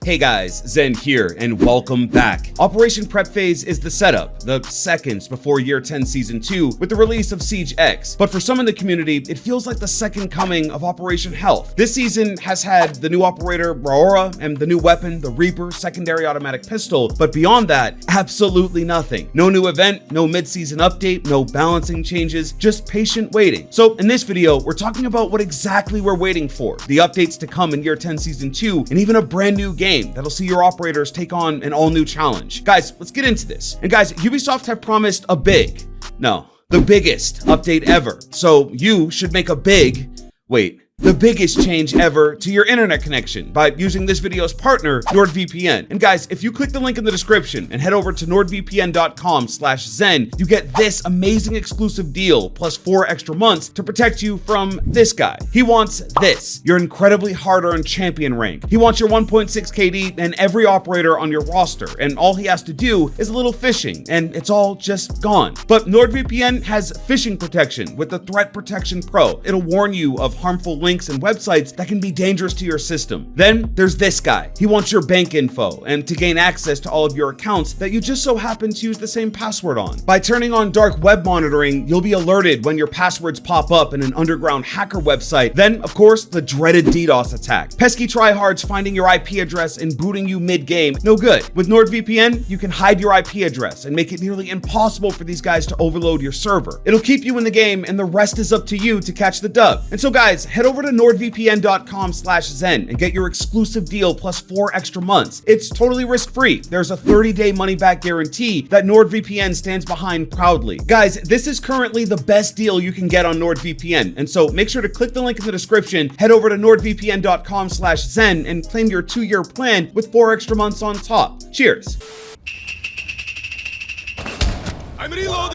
Hey guys, Zen here, and welcome back. Operation Prep Phase is the setup, the seconds before Year 10 Season 2 with the release of Siege X. But for some in the community, it feels like the second coming of Operation Health. This season has had the new operator, Raora, and the new weapon, the Reaper secondary automatic pistol. But beyond that, absolutely nothing. No new event, no mid-season update, no balancing changes, just patient waiting. So in this video, we're talking about what exactly we're waiting for, the updates to come in Year 10 Season 2, and even a brand new game that'll see your operators take on an all-new challenge. Guys, let's get into this. And guys, Ubisoft have promised the biggest update ever. So you should make the biggest change ever to your internet connection by using this video's partner, NordVPN. And guys, if you click the link in the description and head over to nordvpn.com/zen, you get this amazing exclusive deal plus 4 extra months to protect you from this guy. He wants this, your incredibly hard-earned champion rank. He wants your 1.6 KD and every operator on your roster, and all he has to do is a little phishing, and it's all just gone. But NordVPN has phishing protection with the Threat Protection Pro. It'll warn you of harmful links and websites that can be dangerous to your system. Then there's this guy. He wants your bank info and to gain access to all of your accounts that you just so happen to use the same password on. By turning on dark web monitoring, you'll be alerted when your passwords pop up in an underground hacker website. Then, of course, the dreaded DDoS attack. Pesky tryhards finding your IP address and booting you mid-game. No good. With NordVPN, you can hide your IP address and make it nearly impossible for these guys to overload your server. It'll keep you in the game, and the rest is up to you to catch the dub. And so guys, head over to nordvpn.com/zen and get your exclusive deal plus 4 extra months. It's totally risk-free. There's a 30-day money-back guarantee that NordVPN stands behind proudly. Guys, this is currently the best deal you can get on NordVPN, and so make sure to click the link in the description, head over to nordvpn.com/zen and claim your 2-year plan with 4 extra months on top. Cheers.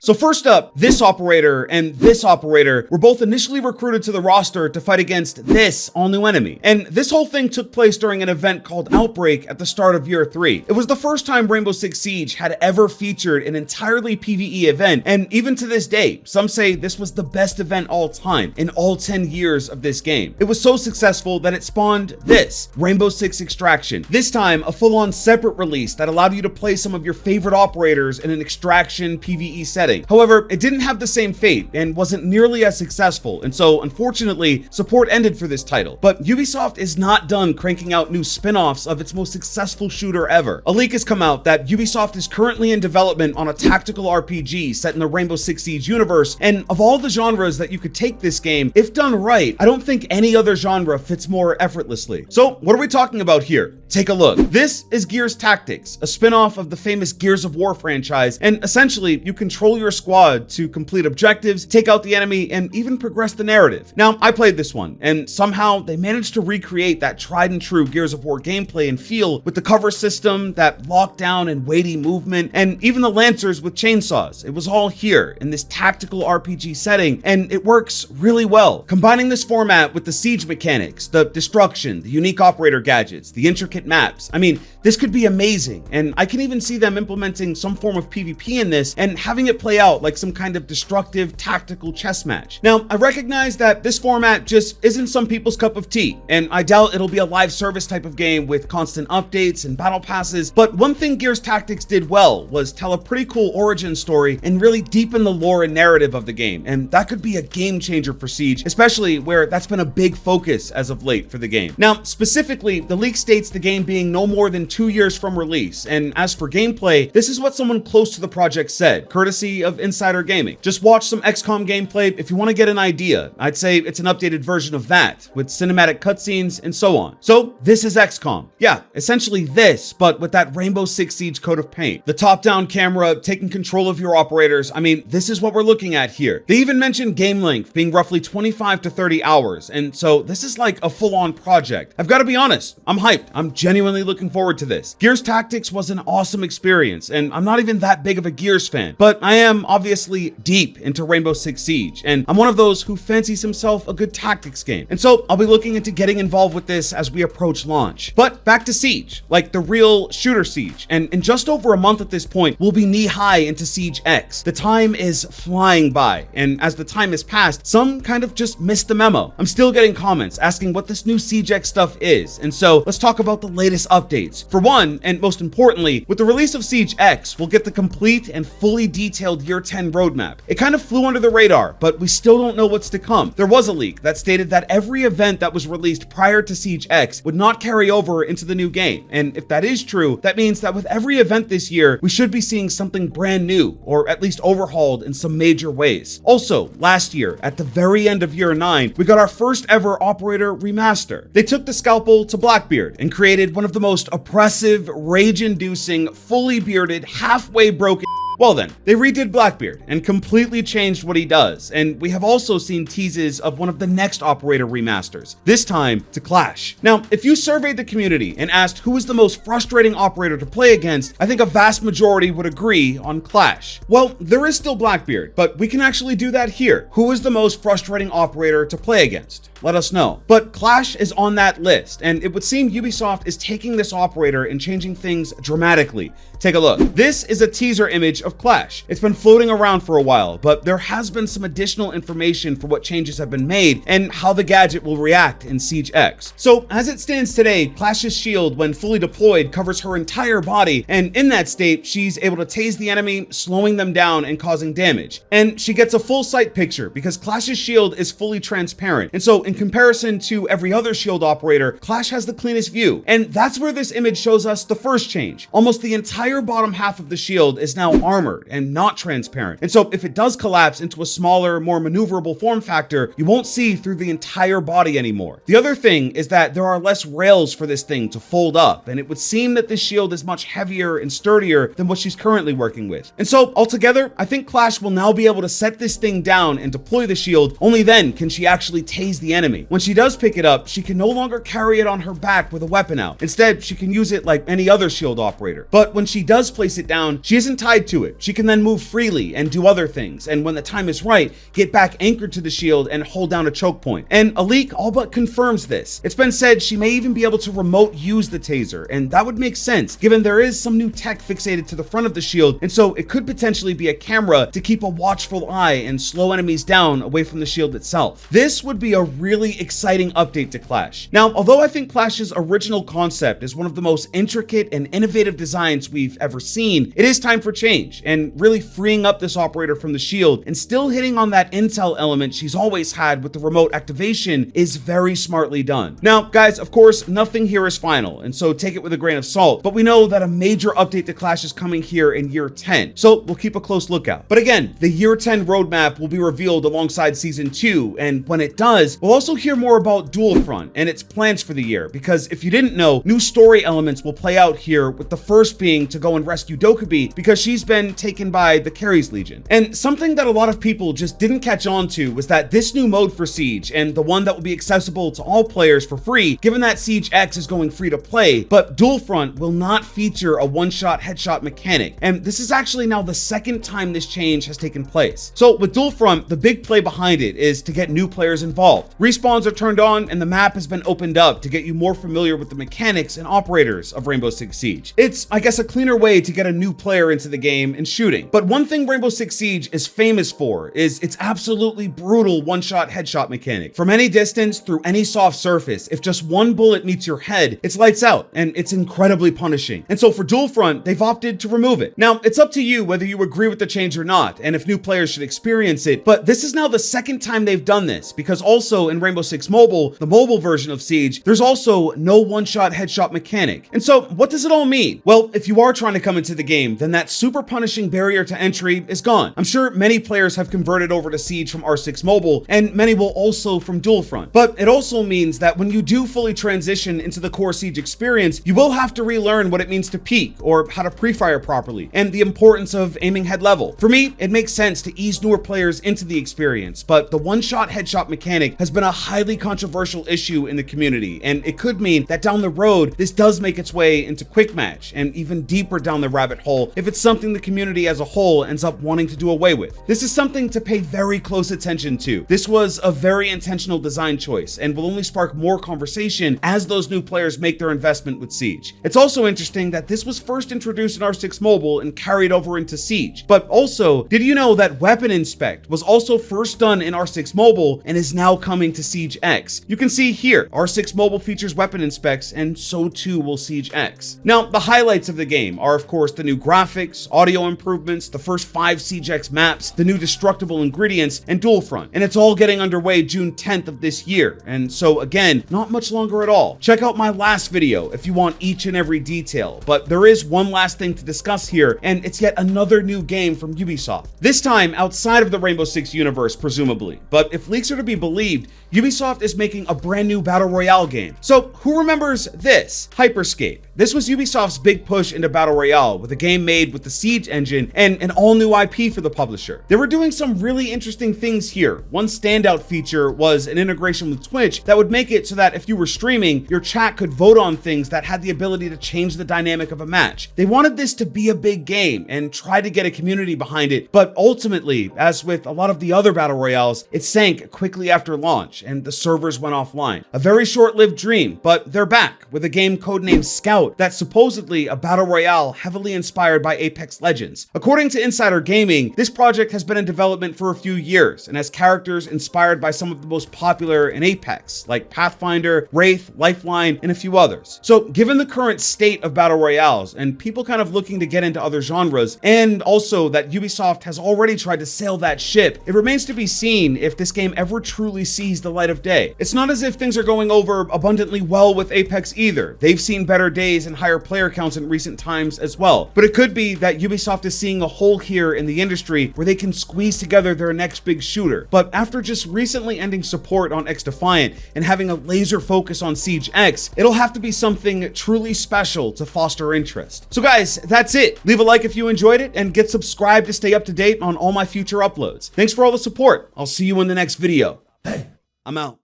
So first up, this operator and this operator were both initially recruited to the roster to fight against this all-new enemy. And this whole thing took place during an event called Outbreak at the start of Year 3. It was the first time Rainbow Six Siege had ever featured an entirely PvE event, and even to this day, some say this was the best event all time in all 10 years of this game. It was so successful that it spawned this, Rainbow Six Extraction. This time, a full-on separate release that allowed you to play some of your favorite operators in an extraction PvE setting. However, it didn't have the same fate and wasn't nearly as successful, and so unfortunately, support ended for this title. But Ubisoft is not done cranking out new spin-offs of its most successful shooter ever. A leak has come out that Ubisoft is currently in development on a tactical RPG set in the Rainbow Six Siege universe, and of all the genres that you could take this game, if done right, I don't think any other genre fits more effortlessly. So what are we talking about here? Take a look. This is Gears Tactics, a spin-off of the famous Gears of War franchise, and essentially you control your squad to complete objectives, take out the enemy, and even progress the narrative. Now, I played this one, and somehow they managed to recreate that tried and true Gears of War gameplay and feel with the cover system, that lockdown and weighty movement, and even the Lancers with chainsaws. It was all here in this tactical RPG setting, and it works really well. Combining this format with the siege mechanics, the destruction, the unique operator gadgets, the intricate maps. I mean, this could be amazing, and I can even see them implementing some form of PvP in this and having it play out like some kind of destructive tactical chess match. Now, I recognize that this format just isn't some people's cup of tea, and I doubt it'll be a live service type of game with constant updates and battle passes, but one thing Gears Tactics did well was tell a pretty cool origin story and really deepen the lore and narrative of the game, and that could be a game changer for Siege, especially where that's been a big focus as of late for the game. Now, specifically, the leak states the game being no more than 2 years from release, and as for gameplay, this is what someone close to the project said, courtesy of Insider Gaming. Just watch some XCOM gameplay if you want to get an idea. I'd say it's an updated version of that, with cinematic cutscenes and so on. So this is XCOM. Yeah, essentially this, but with that Rainbow Six Siege coat of paint. The top-down camera taking control of your operators. I mean, this is what we're looking at here. They even mentioned game length being roughly 25 to 30 hours, and so this is like a full-on project. I've got to be honest, I'm hyped. I'm genuinely looking forward to this. Gears Tactics was an awesome experience, and I'm not even that big of a Gears fan, fan, but I am obviously deep into Rainbow Six Siege, and I'm one of those who fancies himself a good tactics game. And so I'll be looking into getting involved with this as we approach launch. But back to Siege, like the real shooter Siege. And in just over a month at this point, we'll be knee-high into Siege X. The time is flying by, and as the time has passed, some kind of just missed the memo. I'm still getting comments asking what this new Siege X stuff is, and so let's talk about the latest updates. For one, and most importantly, with the release of Siege X, we'll get the complete and fully detailed Year 10 roadmap. It kind of flew under the radar, but we still don't know what's to come. There was a leak that stated that every event that was released prior to Siege X would not carry over into the new game, and if that is true, that means that with every event this year, we should be seeing something brand new, or at least overhauled in some major ways. Also, last year, at the very end of Year 9, we got our first ever Operator Remaster. They took the scalpel to Blackbeard and created one of the most oppressive, rage-inducing, fully bearded, halfway broken. Well then, they redid Blackbeard and completely changed what he does, and we have also seen teases of one of the next Operator remasters, this time to Clash. Now, if you surveyed the community and asked who is the most frustrating operator to play against, I think a vast majority would agree on Clash. Well, there is still Blackbeard, but we can actually do that here. Who is the most frustrating operator to play against? Let us know. But Clash is on that list, and it would seem Ubisoft is taking this operator and changing things dramatically. Take a look. This is a teaser image of Clash. It's been floating around for a while, but there has been some additional information for what changes have been made and how the gadget will react in Siege X. So as it stands today, Clash's shield, when fully deployed, covers her entire body, and in that state, she's able to tase the enemy, slowing them down and causing damage. And she gets a full sight picture because Clash's shield is fully transparent, and so in comparison to every other shield operator, Clash has the cleanest view. And that's where this image shows us the first change. Almost the entire bottom half of the shield is now armored and not transparent. And so if it does collapse into a smaller, more maneuverable form factor, you won't see through the entire body anymore. The other thing is that there are less rails for this thing to fold up, and it would seem that this shield is much heavier and sturdier than what she's currently working with. And so altogether, I think Clash will now be able to set this thing down and deploy the shield. Only then can she actually tase the enemy. When she does pick it up, she can no longer carry it on her back with a weapon out. Instead, she can use it like any other shield operator. But when she does place it down, she isn't tied to it. She can then move freely and do other things, and when the time is right, get back anchored to the shield and hold down a choke point. And a leak all but confirms this. It's been said she may even be able to remote use the taser, and that would make sense given there is some new tech fixated to the front of the shield, and so it could potentially be a camera to keep a watchful eye and slow enemies down away from the shield itself. This would be a really exciting update to Clash. Now, although I think Clash's original concept is one of the most intricate and innovative designs we've ever seen, it is time for change, and really freeing up this operator from the shield and still hitting on that intel element she's always had with the remote activation is very smartly done. Now, guys, of course, nothing here is final, and so take it with a grain of salt, but we know that a major update to Clash is coming here in Year 10, so we'll keep a close lookout. But again, the Year 10 roadmap will be revealed alongside Season 2, and when it does, we'll also hear more about Dualfront and its plans for the year, because if you didn't know, new story elements will play out here, with the first being to go and rescue Dokkaebi because she's been taken by the Carries Legion. And something that a lot of people just didn't catch on to was that this new mode for Siege, and the one that will be accessible to all players for free, given that Siege X is going free to play, but Dualfront will not feature a one-shot headshot mechanic, and this is actually now the second time this change has taken place. So with Dualfront, the big play behind it is to get new players involved. Respawns are turned on, and the map has been opened up to get you more familiar with the mechanics and operators of Rainbow Six Siege. It's, I guess, a cleaner way to get a new player into the game and shooting. But one thing Rainbow Six Siege is famous for is its absolutely brutal one-shot headshot mechanic. From any distance, through any soft surface, if just one bullet meets your head, it's lights out, and it's incredibly punishing. And so for Dualfront, they've opted to remove it. Now, it's up to you whether you agree with the change or not, and if new players should experience it, but this is now the second time they've done this, because also in Rainbow Six Mobile, the mobile version of Siege, there's also no one-shot headshot mechanic. And so what does it all mean? Well, if you are trying to come into the game, then that super punishing barrier to entry is gone. I'm sure many players have converted over to Siege from R6 Mobile, and many will also from Dualfront. But it also means that when you do fully transition into the core Siege experience, you will have to relearn what it means to peek, or how to pre-fire properly, and the importance of aiming head level. For me, it makes sense to ease newer players into the experience, but the one-shot headshot mechanic has been a highly controversial issue in the community, and it could mean that down the road, this does make its way into quick match, and even deeper down the rabbit hole if it's something the community as a whole ends up wanting to do away with. This is something to pay very close attention to. This was a very intentional design choice and will only spark more conversation as those new players make their investment with Siege. It's also interesting that this was first introduced in R6 Mobile and carried over into Siege. But also, did you know that Weapon Inspect was also first done in R6 Mobile and is now coming to Siege X? You can see here, R6 Mobile features Weapon Inspects, and so too will Siege X. Now, the highlights of the game are of course the new graphics, audio improvements, the first 5 Siege X maps, the new destructible ingredients, and Dualfront. And it's all getting underway June 10th of this year. And so again, not much longer at all. Check out my last video if you want each and every detail. But there is one last thing to discuss here, and it's yet another new game from Ubisoft. This time outside of the Rainbow Six universe, presumably. But if leaks are to be believed, Ubisoft is making a brand new Battle Royale game. So who remembers this? Hyperscape. This was Ubisoft's big push into Battle Royale, with a game made with the Siege engine and an all-new IP for the publisher. They were doing some really interesting things here. One standout feature was an integration with Twitch that would make it so that if you were streaming, your chat could vote on things that had the ability to change the dynamic of a match. They wanted this to be a big game and tried to get a community behind it, but ultimately, as with a lot of the other Battle Royales, it sank quickly after launch and the servers went offline. A very short-lived dream, but they're back with a game codenamed Scout that's supposedly a Battle Royale heavily inspired by Apex Legends. According to Insider Gaming, this project has been in development for a few years and has characters inspired by some of the most popular in Apex, like Pathfinder, Wraith, Lifeline, and a few others. So given the current state of Battle Royales and people kind of looking to get into other genres, and also that Ubisoft has already tried to sail that ship, it remains to be seen if this game ever truly sees the light of day. It's not as if things are going over abundantly well with Apex either. They've seen better days and higher player counts in recent times as well. But it could be that Ubisoft is seeing a hole here in the industry where they can squeeze together their next big shooter. But after just recently ending support on XDefiant and having a laser focus on Siege X, it'll have to be something truly special to foster interest. So guys, that's it. Leave a like if you enjoyed it and get subscribed to stay up to date on all my future uploads. Thanks for all the support. I'll see you in the next video. Hey, I'm out.